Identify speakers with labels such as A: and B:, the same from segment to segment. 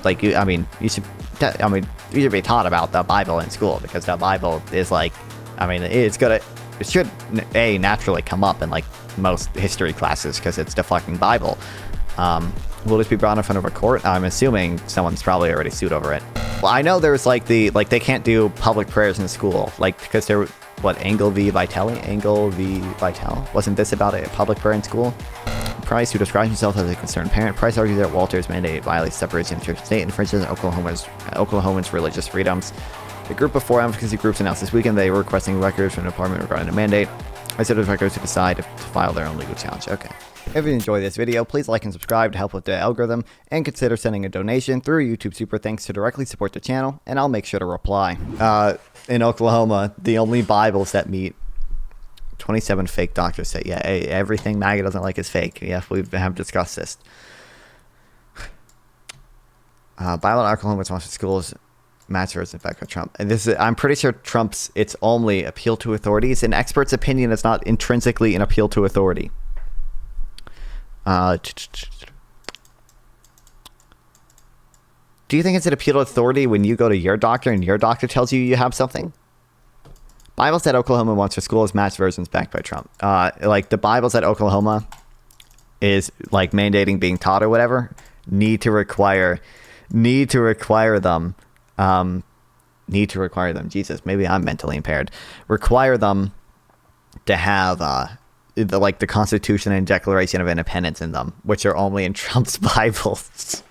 A: like I mean, you should be taught about the Bible in school, because the Bible is like, I mean, it should naturally come up in like most history classes, because it's the fucking Bible. Will this be brought in front of a court? I'm assuming someone's probably already sued over it. Well, I know there's like they can't do public prayers in school, like, because they're Engel v. Vitale? Wasn't this about a public prayer in school? Price, who describes himself as a concerned parent, Price argues that Walter's mandate violates separation of church and state and infringes on Oklahomans' religious freedoms. A group of 4 advocacy groups announced this weekend they were requesting records from the department regarding the mandate. I said those records to decide to file their own legal challenge. Okay. If you enjoyed this video, please like and subscribe to help with the algorithm, and consider sending a donation through YouTube Super Thanks to directly support the channel, and I'll make sure to reply. In Oklahoma, the only Bibles that meet 27 fake doctors say, yeah, everything MAGA doesn't like is fake. Yeah, we have discussed this. Bible in Oklahoma sponsored schools match versus effect with Trump. And this is, I'm pretty sure it's only appeal to authorities. An expert's opinion is not intrinsically an appeal to authority. Do you think it's an appeal to authority when you go to your doctor and your doctor tells you you have something? Bibles that Oklahoma wants for schools match versions backed by Trump. Like the Bibles that Oklahoma is like mandating being taught or whatever need to require them. Jesus, maybe I'm mentally impaired. Require them to have the Constitution and Declaration of Independence in them, which are only in Trump's Bibles.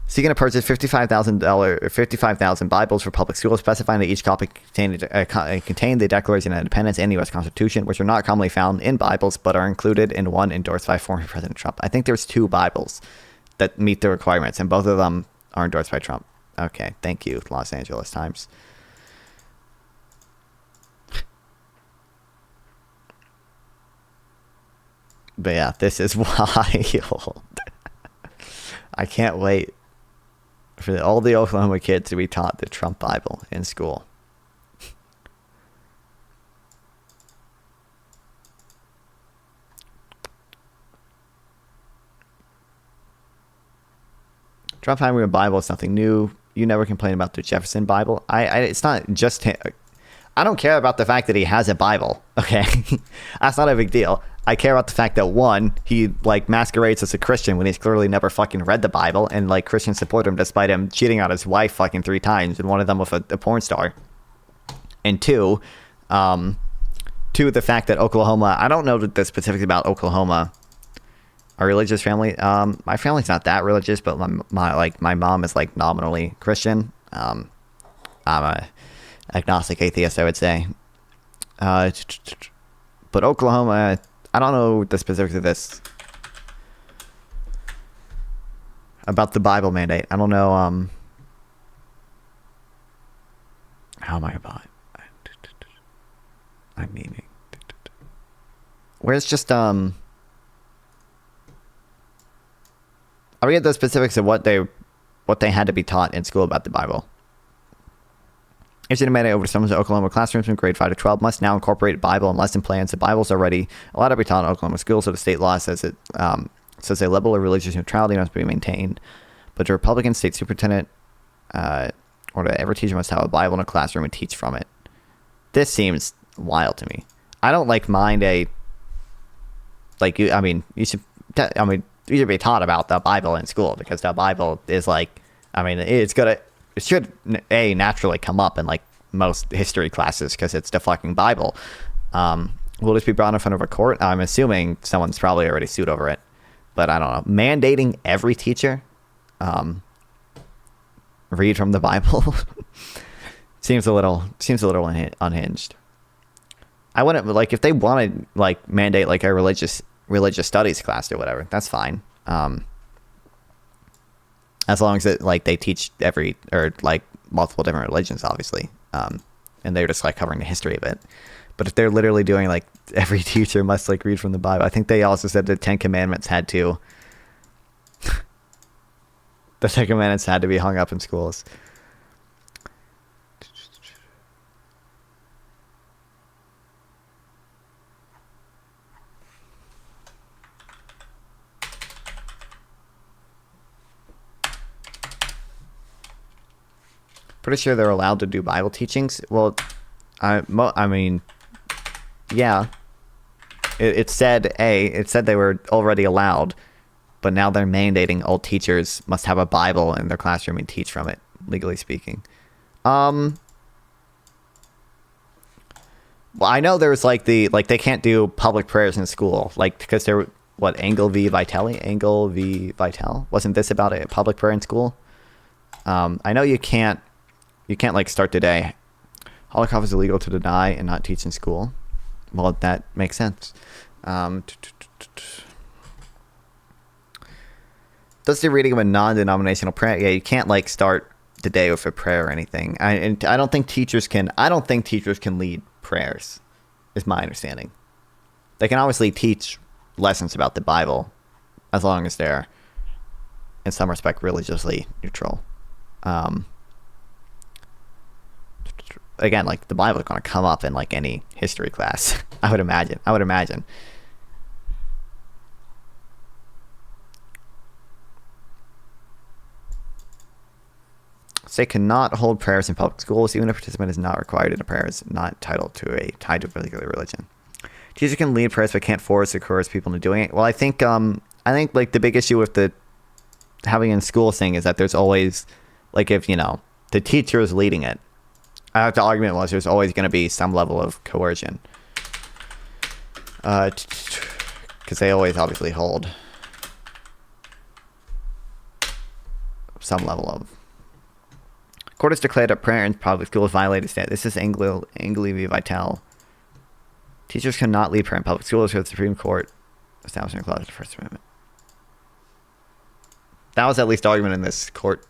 A: Seeking to purchase $55,000 Bibles for public schools, specifying that each copy contained the Declaration of Independence and the U.S. Constitution, which are not commonly found in Bibles, but are included in one endorsed by former President Trump. I think there's 2 Bibles that meet the requirements, and both of them are endorsed by Trump. Okay, thank you, Los Angeles Times. But yeah, this is wild. I can't wait for all the Oklahoma kids to be taught the Trump Bible in school. Trump having a Bible is nothing new. You never complain about the Jefferson Bible. It's not just him. I don't care about the fact that he has a Bible. Okay, that's not a big deal. I care about the fact that, one, he like masquerades as a Christian when he's clearly never fucking read the Bible, and like Christians support him despite him cheating on his wife fucking 3 times, and one of them with a porn star. And two, the fact that Oklahoma, I don't know the specifics about Oklahoma, a religious family. My family's not that religious, but my mom is like nominally Christian. I'm a agnostic atheist, I would say. But Oklahoma, I don't know the specifics of this about the Bible mandate. I don't know. How am I about? I'm meaning. Where's just I'll read the specifics of what they had to be taught in school about the Bible. Issued a mandate over some of Oklahoma classrooms from grade 5 to 12 must now incorporate Bible and lesson plans. The Bibles are already allowed to be taught in Oklahoma schools, so the state law says a level of religious neutrality must be maintained. But the Republican state superintendent or every teacher must have a Bible in a classroom and teach from it. This seems wild to me. I don't mind you should be taught about the Bible in school, because the Bible is like, it should naturally come up in like most history classes, because it's the fucking Bible. Will this be brought in front of a court? I'm assuming someone's probably already sued over it, but I don't know. Mandating every teacher read from the Bible seems a little unhinged. I wouldn't, like, if they wanted like mandate like a religious studies class or whatever, that's fine. As long as it like they teach multiple different religions, obviously, and they're just like covering the history of it. But if they're literally doing like every teacher must like read from the Bible, I think they also said the 10 Commandments had to be hung up in schools. Pretty sure they're allowed to do Bible teachings. Well, I mean, yeah. It said they were already allowed, but now they're mandating all teachers must have a Bible in their classroom and teach from it, legally speaking. Well, I know there's like they can't do public prayers in school, like because they're Angle v. Vital. Wasn't this about a public prayer in school? I know you can't like start today. Holocaust is illegal to deny and not teach in school. Well, that makes sense. Does the reading of a non-denominational prayer? Yeah, you can't like start the day with a prayer or anything. I don't think teachers can. I don't think teachers can lead prayers. Is my understanding. They can obviously teach lessons about the Bible, as long as they're, in some respect, religiously neutral. Again, like the Bible is going to come up in like any history class. I would imagine. State cannot hold prayers in public schools, even if a participant is not required in a prayer, is not tied to a particular religion. Teachers can lead prayers but can't force or coerce people into doing it. Well, I think like the big issue with the having in school thing is that there's always, like, if the teacher is leading it, the argument was there's always going to be some level of coercion, because they always obviously hold some level of. Court has declared that prayer in public schools violated state. This is Angle v. Vital. Teachers cannot lead prayer in public schools because the Supreme Court establishing a clause of the First Amendment. That was at least argument in this court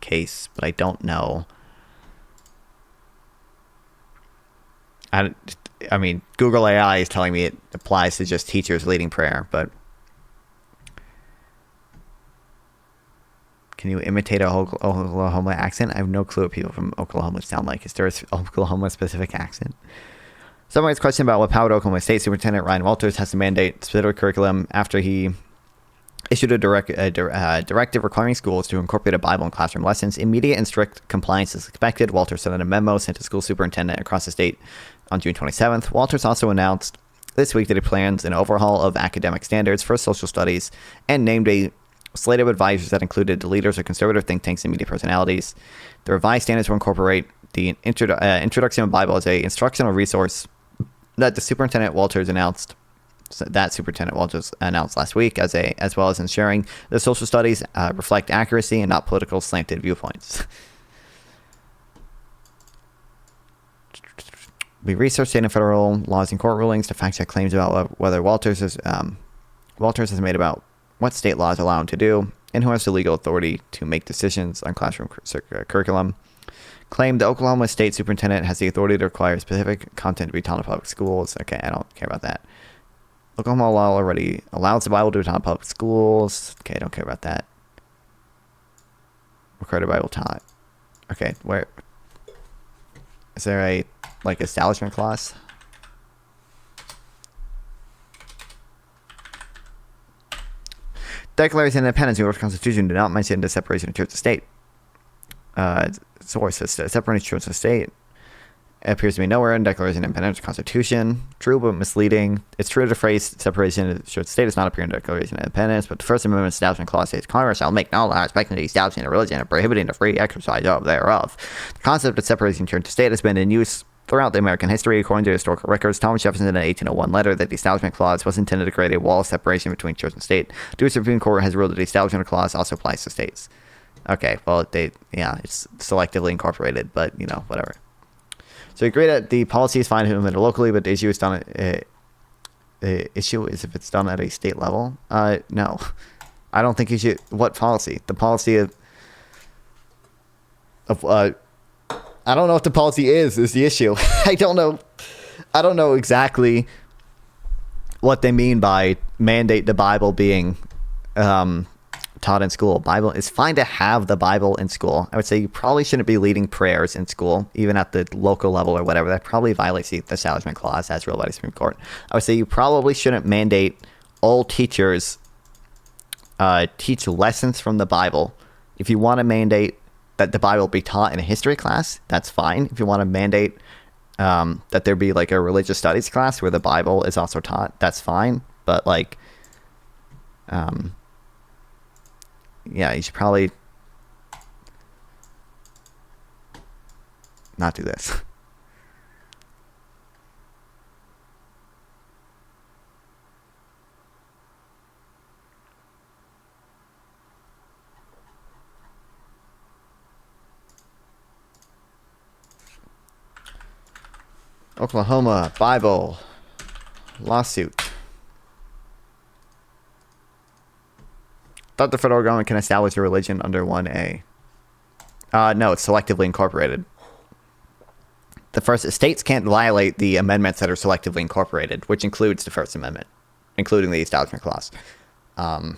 A: case, but I don't know. I mean, Google AI is telling me it applies to just teachers leading prayer, but can you imitate a Oklahoma accent? I have no clue what people from Oklahoma sound like. Is there an Oklahoma-specific accent? Somebody's question about what power Oklahoma State Superintendent Ryan Walters has to mandate specific curriculum after he issued a directive requiring schools to incorporate a Bible in classroom lessons. Immediate and strict compliance is expected. Walters sent a memo sent to school superintendent across the state on June 27th. Walters also announced this week that he plans an overhaul of academic standards for social studies and named a slate of advisors that included the leaders of conservative think tanks and media personalities. The revised standards will incorporate the introduction of Bible as a instructional resource that Superintendent Walters announced last week, as well as ensuring that social studies reflect accuracy and not political slanted viewpoints. We researched state and federal laws and court rulings to fact check claims about whether Walters has made about what state laws allow him to do and who has the legal authority to make decisions on classroom curriculum. Claimed the Oklahoma State Superintendent has the authority to require specific content to be taught in public schools. Okay, I don't care about that. Oklahoma law already allows the Bible to be taught in public schools. Okay, I don't care about that. Required a Bible taught. Okay, where is there a establishment clause? Declaration of Independence in the Constitution did not mention the separation of church and state. Source says separating church and state. It appears to be nowhere in Declaration of Independence or Constitution. True, but misleading. It's true that the phrase separation of church and state does not appear in the Declaration of Independence, but the First Amendment Establishment Clause states Congress shall make no law respecting the establishment of religion and prohibiting the free exercise of thereof. The concept of separation of church and state has been in use throughout the American history. According to historical records, Thomas Jefferson in an 1801 letter that the Establishment Clause was intended to create a wall of separation between church and state. The Supreme Court has ruled that the Establishment Clause also applies to states. Okay, well, it's selectively incorporated, but, whatever. So we agree that the policy is fine to implement locally, but the issue is the issue is if it's done at a state level. No, I don't think you should. What policy? The policy of I don't know what the policy is the issue. I don't know exactly what they mean by mandate the Bible being taught in school. Bible, it's fine to have the Bible in school. I would say you probably shouldn't be leading prayers in school, even at the local level or whatever. That probably violates the Establishment Clause as ruled by the Supreme Court. I would say you probably shouldn't mandate all teachers teach lessons from the Bible. If you want to mandate that the Bible be taught in a history class, that's fine. If you want to mandate that there be like a religious studies class where the Bible is also taught, that's fine. But like, yeah, you should probably not do this. Oklahoma Bible lawsuit. Thought the federal government can establish a religion under 1A. No, it's selectively incorporated. The first states can't violate the amendments that are selectively incorporated, which includes the First Amendment, including the Establishment Clause, and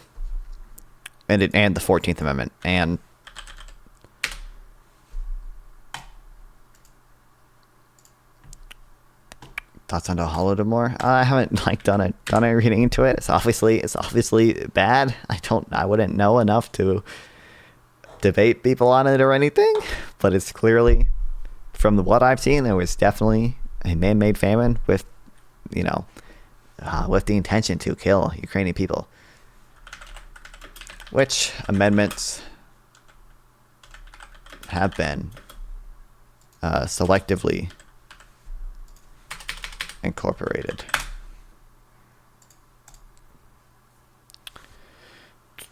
A: the 14th Amendment. And thoughts on the Holodomor? I haven't like done a reading into it. It's obviously bad. I wouldn't know enough to debate people on it or anything, but it's clearly, from what I've seen, there was definitely a man-made famine with, with the intention to kill Ukrainian people. Which amendments have been selectively incorporated.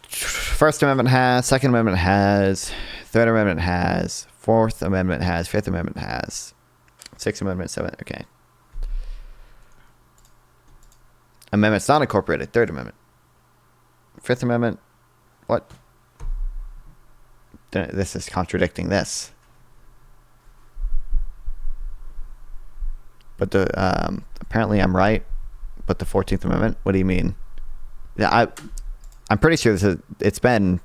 A: First Amendment has, Second Amendment has, Third Amendment has, Fourth Amendment has, Fifth Amendment has, Sixth Amendment, Seventh, okay. Amendments not incorporated, Third Amendment. Fifth Amendment, what? This is contradicting this. But apparently I'm right. But the 14th Amendment, what do you mean? Yeah, I'm pretty sure it's been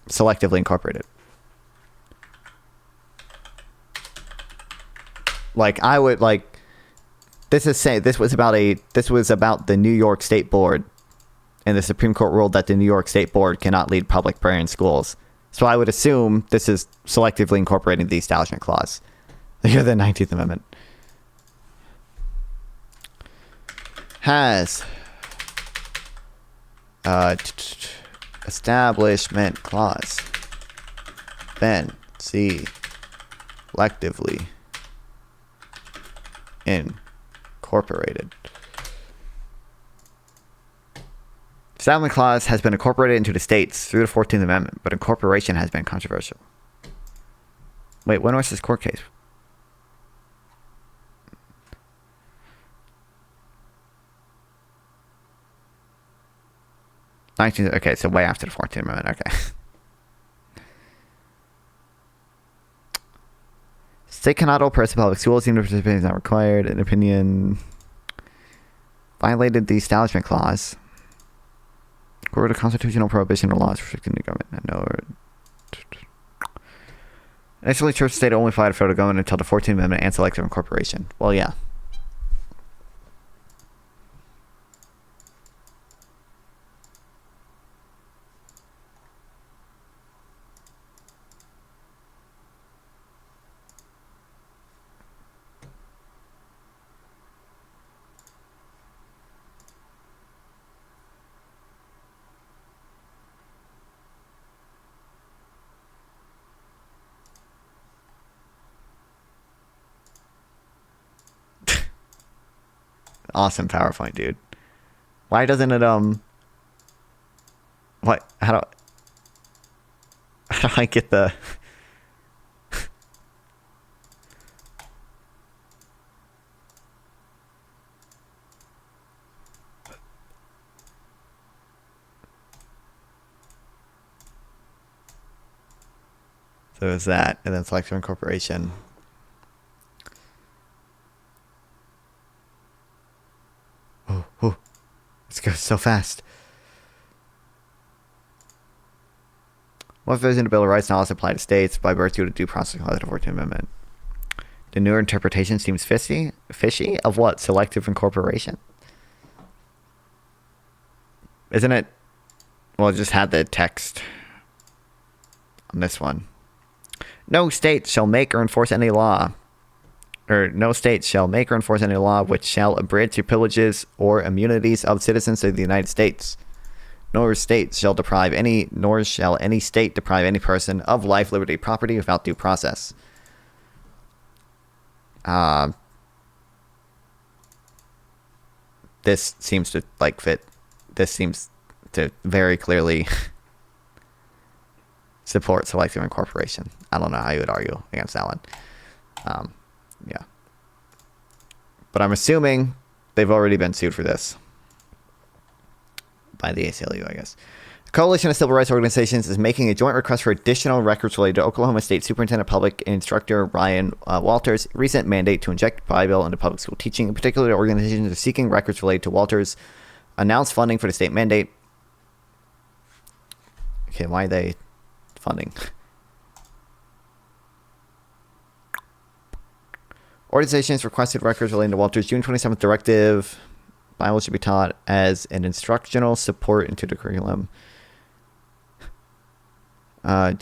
A: selectively incorporated. Like I would like. This was about the New York State Board, and the Supreme Court ruled that the New York State Board cannot lead public prayer in schools. So I would assume this is selectively incorporating the Establishment Clause. You're the 19th Amendment. Has Establishment Clause been selectively incorporated? Establishment Clause has been incorporated into the states through the 14th Amendment, but incorporation has been controversial. Wait, when was this court case? 19, okay, so way after the 14th Amendment, okay. State cannot oppress public schools, even if participation is not required. An opinion violated the Establishment Clause. Or the constitutional prohibition or laws restricting the government. No. Initially, church state only applied to federal government until the 14th Amendment and selective incorporation. Well, yeah. Awesome PowerPoint, dude. Why doesn't it what? How do I get the So it's that, and then selective incorporation. Oh, let's go so fast. What version of the Bill of Rights now also apply to states by virtue of the due process clause of the 14th Amendment? The newer interpretation seems fishy of what? Selective incorporation? Isn't it? Well, it just had the text. on this one. No state shall make or enforce any law. Or no state shall make or enforce any law which shall abridge the privileges or immunities of citizens of the United States. Nor shall any state deprive any person of life, liberty, property without due process. This seems to fit. This seems to very clearly support selective incorporation. I don't know how you would argue against that one. Yeah. But I'm assuming they've already been sued for this by the ACLU, I guess. The Coalition of Civil Rights Organizations is making a joint request for additional records related to Oklahoma State Superintendent of Public Instructor Ryan Walters' recent mandate to inject Bible into public school teaching. In particular, the organizations are seeking records related to Walters' announced funding for the state mandate. Okay, why are they funding? Organizations requested records relating to Walters' June 27th directive. Bible should be taught as an instructional support into the curriculum. Incorporate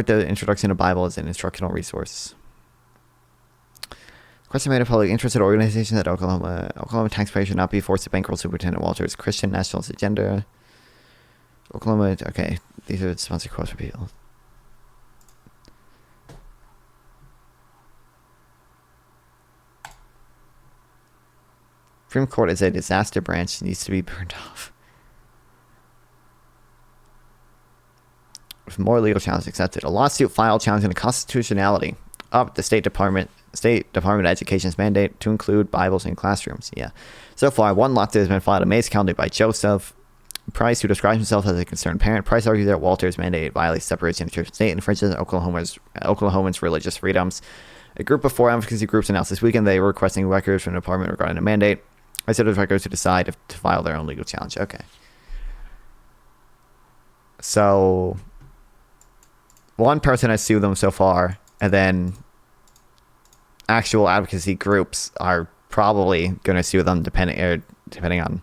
A: the introduction of Bible as an instructional resource. Question made of public interested organizations that Oklahoma taxpayers should not be forced to bankroll Superintendent Walters' Christian nationalist agenda. Oklahoma, okay, these are the sponsored quotes for people. Supreme Court is a disaster branch, needs to be burned off. With more legal challenges accepted. A lawsuit filed challenging the constitutionality of the State Department of Education's mandate to include Bibles in classrooms. Yeah. So far, one lawsuit has been filed in Mays County by Joseph Price, who describes himself as a concerned parent. Price argues that Walters' mandate violates separation of church and state and infringes Oklahomans' religious freedoms. A group of 4 advocacy groups announced this weekend they were requesting records from the department regarding the mandate. I said those records to decide if to file their own legal challenge. Okay. So, one person has sued them so far, and then actual advocacy groups are probably going to sue them depending on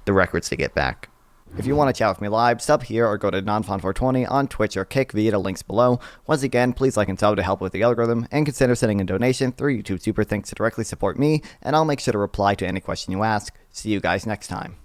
A: the records they get back. If you want to chat with me live, sub here or go to Nonfon 420 on Twitch or Kick via the links below. Once again, please like and sub to help with the algorithm, and consider sending a donation through YouTube Super Thanks to directly support me, and I'll make sure to reply to any question you ask. See you guys next time.